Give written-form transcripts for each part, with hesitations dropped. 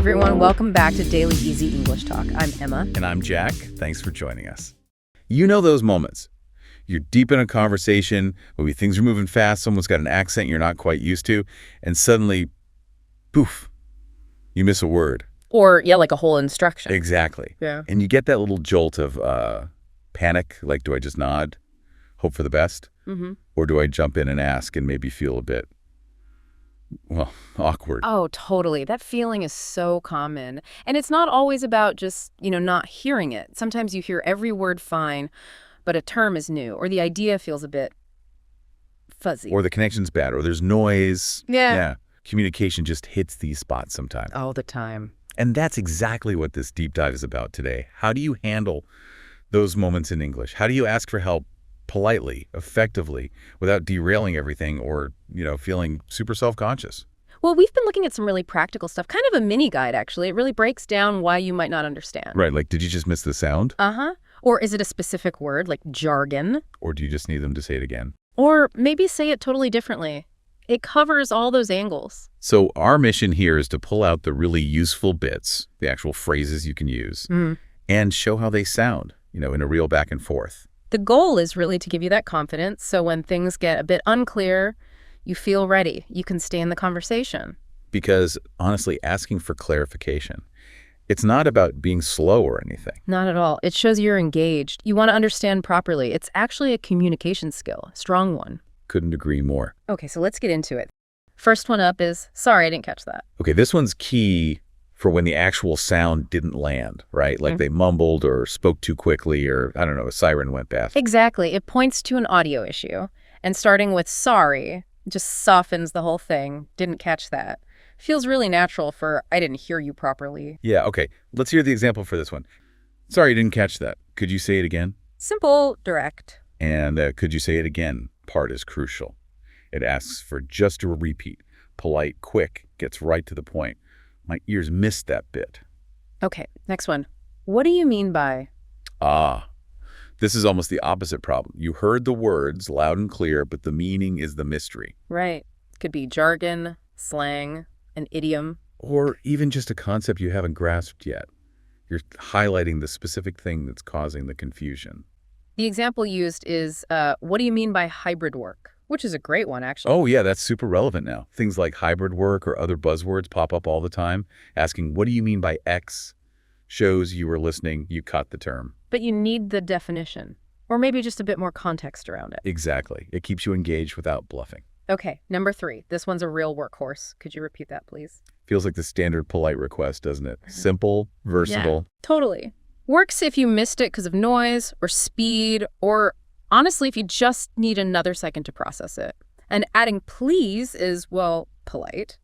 everyone. Welcome back to Daily Easy English Talk. I'm Emma. And I'm Jack. Thanks for joining us. You know those moments. You're deep in a conversation, maybe things are moving fast, someone's got an accent you're not quite used to, and suddenly, poof, you miss a word. Or, like a whole instruction. Exactly. Yeah. And you get that little jolt of panic, like, do I just nod, hope for the best? Mm-hmm. Or do I jump in and ask and maybe feel a bit, well, awkward? Oh, totally. That feeling is so common. And it's not always about just, not hearing it. Sometimes you hear every word fine, but a term is new, or the idea feels a bit fuzzy. Or the connection's bad, or there's noise. Yeah. Communication just hits these spots sometimes. All the time. And that's exactly what this deep dive is about today. How do you handle those moments in English? How do you ask for help politely, effectively, without derailing everything or, feeling super self-conscious? Well, we've been looking at some really practical stuff, kind of a mini guide, actually. It really breaks down why you might not understand. Right, like, did you just miss the sound? Uh-huh. Or is it a specific word, like jargon? Or do you just need them to say it again? Or maybe say it totally differently. It covers all those angles. So our mission here is to pull out the really useful bits, the actual phrases you can use, and show how they sound, in a real back and forth. The goal is really to give you that confidence, so when things get a bit unclear, you feel ready. You can stay in the conversation. Because, honestly, asking for clarification, it's not about being slow or anything. Not at all. It shows you're engaged. You want to understand properly. It's actually a communication skill, a strong one. Couldn't agree more. Okay, so let's get into it. First one up is, sorry, I didn't catch that. Okay, this one's key for when the actual sound didn't land, right? Like they mumbled or spoke too quickly or, I don't know, a siren went past. Exactly. It points to an audio issue. And starting with sorry just softens the whole thing. Didn't catch that. Feels really natural for I didn't hear you properly. Yeah, okay. Let's hear the example for this one. Sorry, I didn't catch that. Could you say it again? Simple, direct. And could you say it again? Part is crucial. It asks for just a repeat. Polite, quick, gets right to the point. My ears missed that bit. Okay, next one. What do you mean by? This is almost the opposite problem. You heard the words loud and clear, but the meaning is the mystery. Right. Could be jargon, slang, an idiom. Or even just a concept you haven't grasped yet. You're highlighting the specific thing that's causing the confusion. The example used is, what do you mean by hybrid work? Which is a great one, actually. Oh, yeah, that's super relevant now. Things like hybrid work or other buzzwords pop up all the time. Asking, what do you mean by X? Shows you were listening, you caught the term. But you need the definition. Or maybe just a bit more context around it. Exactly. It keeps you engaged without bluffing. Okay, number 3. This one's a real workhorse. Could you repeat that, please? Feels like the standard polite request, doesn't it? Simple, versatile. Yeah, totally. Works if you missed it because of noise or speed, or honestly, if you just need another second to process it. And adding please is, well, polite.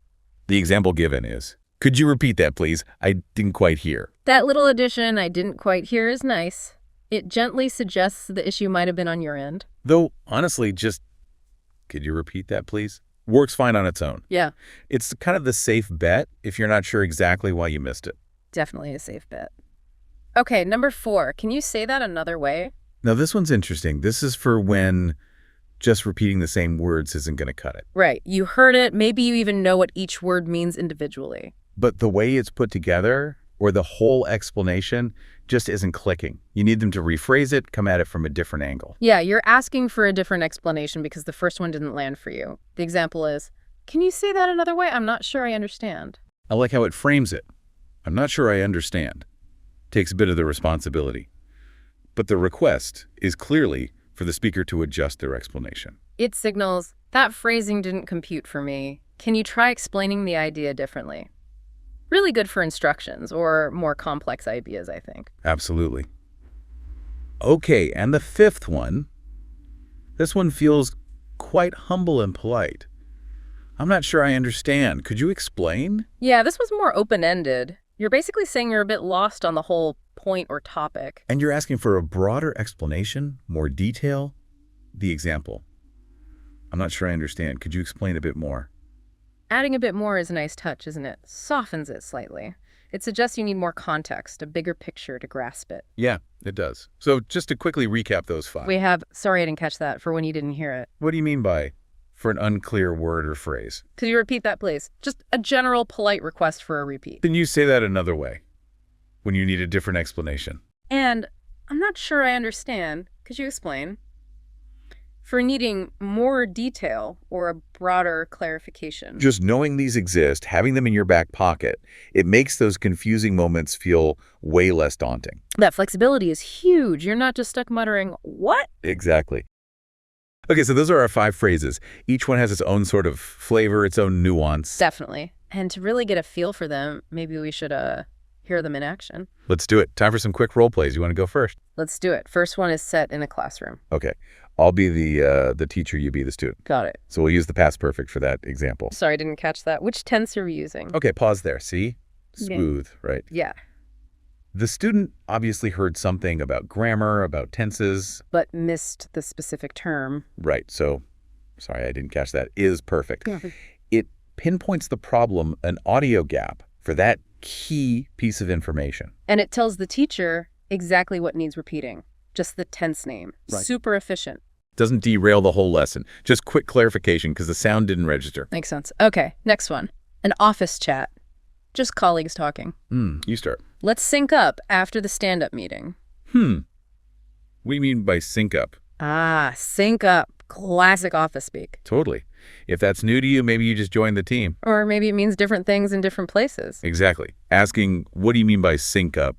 The example given is, could you repeat that, please? I didn't quite hear. That little addition, I didn't quite hear, is nice. It gently suggests the issue might have been on your end. Though, honestly, just, could you repeat that, please? Works fine on its own. Yeah. It's kind of the safe bet if you're not sure exactly why you missed it. Definitely a safe bet. Okay, number 4. Can you say that another way? Now, this one's interesting. This is for when just repeating the same words isn't going to cut it. Right. You heard it. Maybe you even know what each word means individually. But the way it's put together or the whole explanation just isn't clicking. You need them to rephrase it, come at it from a different angle. Yeah, you're asking for a different explanation because the first one didn't land for you. The example is, can you say that another way? I'm not sure I understand. I like how it frames it. I'm not sure I understand. Takes a bit of the responsibility. But the request is clearly for the speaker to adjust their explanation. It signals, that phrasing didn't compute for me. Can you try explaining the idea differently? Really good for instructions or more complex ideas, I think. Absolutely. Okay, and the 5th one. This one feels quite humble and polite. I'm not sure I understand. Could you explain? Yeah, this was more open-ended. You're basically saying you're a bit lost on the whole point or topic. And you're asking for a broader explanation, more detail? The example. I'm not sure I understand. Could you explain a bit more? Adding a bit more is a nice touch, isn't it? Softens it slightly. It suggests you need more context, a bigger picture to grasp it. Yeah, it does. So just to quickly recap those 5. We have, sorry I didn't catch that, for when you didn't hear it. What do you mean by for an unclear word or phrase. Could you repeat that, please? Just a general polite request for a repeat. Then you say that another way when you need a different explanation. And I'm not sure I understand. Could you explain? For needing more detail or a broader clarification. Just knowing these exist, having them in your back pocket, it makes those confusing moments feel way less daunting. That flexibility is huge. You're not just stuck muttering, "What?" Exactly. Okay, so those are our 5 phrases. Each one has its own sort of flavor, its own nuance. Definitely. And to really get a feel for them, maybe we should hear them in action. Let's do it. Time for some quick role plays. You want to go first? Let's do it. First one is set in a classroom. Okay. I'll be the teacher, you be the student. Got it. So we'll use the past perfect for that example. Sorry, I didn't catch that. Which tense are we using? Okay, pause there. See? Smooth, right? Yeah. The student obviously heard something about grammar, about tenses. But missed the specific term. Right. So, sorry, I didn't catch that. Is perfect. Yeah. It pinpoints the problem, an audio gap, for that key piece of information. And it tells the teacher exactly what needs repeating. Just the tense name. Right. Super efficient. Doesn't derail the whole lesson. Just quick clarification because the sound didn't register. Makes sense. Okay, next one. An office chat. Just colleagues talking. You start. Let's sync up after the stand-up meeting. What do you mean by sync up? Ah, sync up. Classic office speak. Totally. If that's new to you, maybe you just joined the team. Or maybe it means different things in different places. Exactly. Asking, what do you mean by sync up,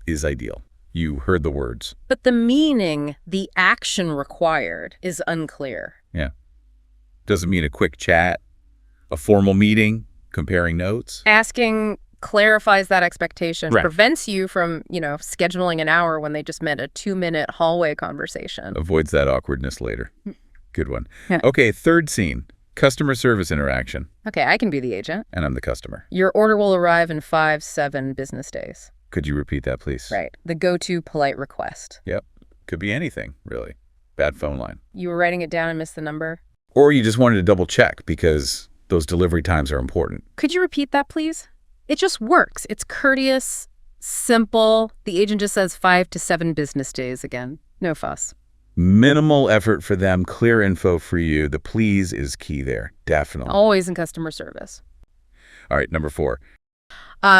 is ideal. You heard the words. But the meaning, the action required, is unclear. Yeah. Does it mean a quick chat, a formal meeting, comparing notes? Asking clarifies that expectation, Right. prevents you from, scheduling an hour when they just meant a 2-minute hallway conversation. Avoids that awkwardness later. Good one. Yeah. Okay, third scene. Customer service interaction. Okay, I can be the agent. And I'm the customer. Your order will arrive in 5-7 business days. Could you repeat that, please? Right. The go-to polite request. Yep. Could be anything, really. Bad phone line. You were writing it down and missed the number. Or you just wanted to double check because those delivery times are important. Could you repeat that, please? It just works. It's courteous, simple. The agent just says 5 to 7 business days again. No fuss. Minimal effort for them, clear info for you. The please is key there. Definitely. Always in customer service. All right, number 4.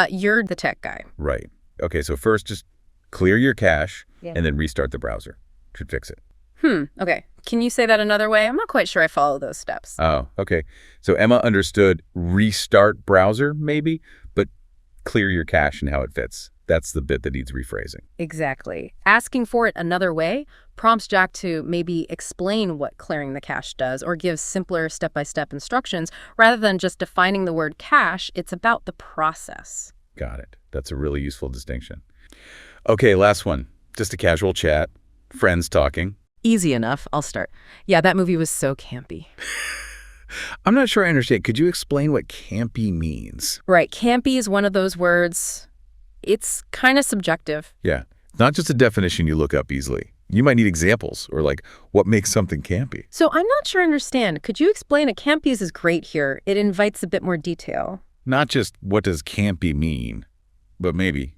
You're the tech guy. Right. Okay, so first just clear your cache Yeah. and then restart the browser. Should fix it. Okay. Can you say that another way? I'm not quite sure I follow those steps. Oh, okay. So Emma understood restart browser, maybe, but clear your cache and how it fits. That's the bit that needs rephrasing. Exactly. Asking for it another way prompts Jack to maybe explain what clearing the cache does or give simpler step-by-step instructions. Rather than just defining the word cache, it's about the process. Got it. That's a really useful distinction. Okay, last one. Just a casual chat. Friends talking. Easy enough. I'll start. Yeah, that movie was so campy. I'm not sure I understand. Could you explain what campy means? Right. Campy is one of those words. It's kind of subjective. Yeah. Not just a definition you look up easily. You might need examples or like what makes something campy. So I'm not sure I understand. Could you explain? A campy is great here. It invites a bit more detail. Not just what does campy mean, but maybe.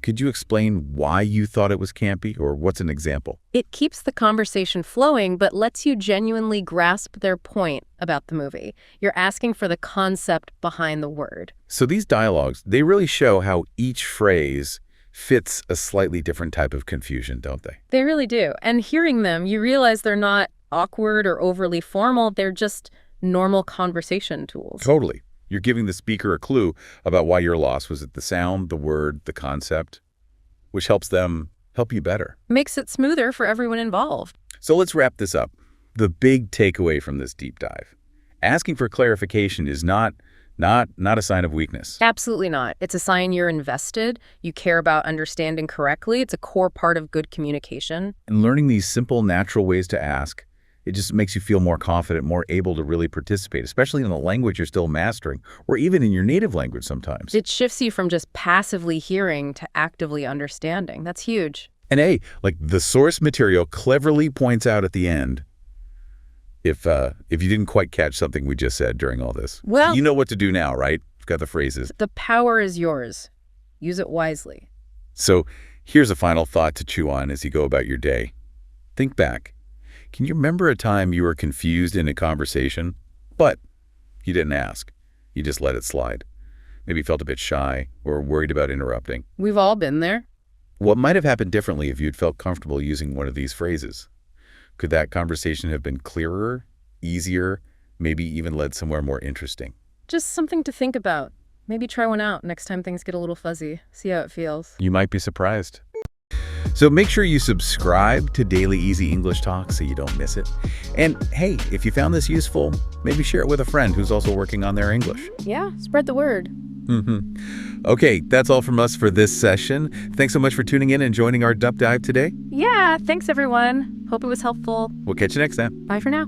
Could you explain why you thought it was campy or what's an example? It keeps the conversation flowing, but lets you genuinely grasp their point about the movie. You're asking for the concept behind the word. So these dialogues, they really show how each phrase fits a slightly different type of confusion, don't they? They really do. And hearing them, you realize they're not awkward or overly formal. They're just normal conversation tools. Totally. You're giving the speaker a clue about why you're lost. Was it the sound, the word, the concept? Which helps them help you better. Makes it smoother for everyone involved. So let's wrap this up. The big takeaway from this deep dive. Asking for clarification is not a sign of weakness. Absolutely not. It's a sign you're invested. You care about understanding correctly. It's a core part of good communication. And learning these simple, natural ways to ask, it just makes you feel more confident, more able to really participate, especially in the language you're still mastering, or even in your native language sometimes. It shifts you from just passively hearing to actively understanding. That's huge. And like the source material cleverly points out at the end, if you didn't quite catch something we just said during all this, Well, you know what to do now, right? You've got the phrases. the power is yours. Use it wisely. So here's a final thought to chew on as you go about your day. Think back. Can you remember a time you were confused in a conversation, but you didn't ask? You just let it slide. Maybe felt a bit shy or worried about interrupting. We've all been there. What might have happened differently if you'd felt comfortable using one of these phrases? Could that conversation have been clearer, easier, maybe even led somewhere more interesting? Just something to think about. Maybe try one out next time things get a little fuzzy. See how it feels. You might be surprised. So make sure you subscribe to Daily Easy English Talk so you don't miss it. And hey, if you found this useful, maybe share it with a friend who's also working on their English. Yeah, spread the word. Okay, that's all from us for this session. Thanks so much for tuning in and joining our Dup Dive today. Yeah, thanks everyone. Hope it was helpful. We'll catch you next time. Bye for now.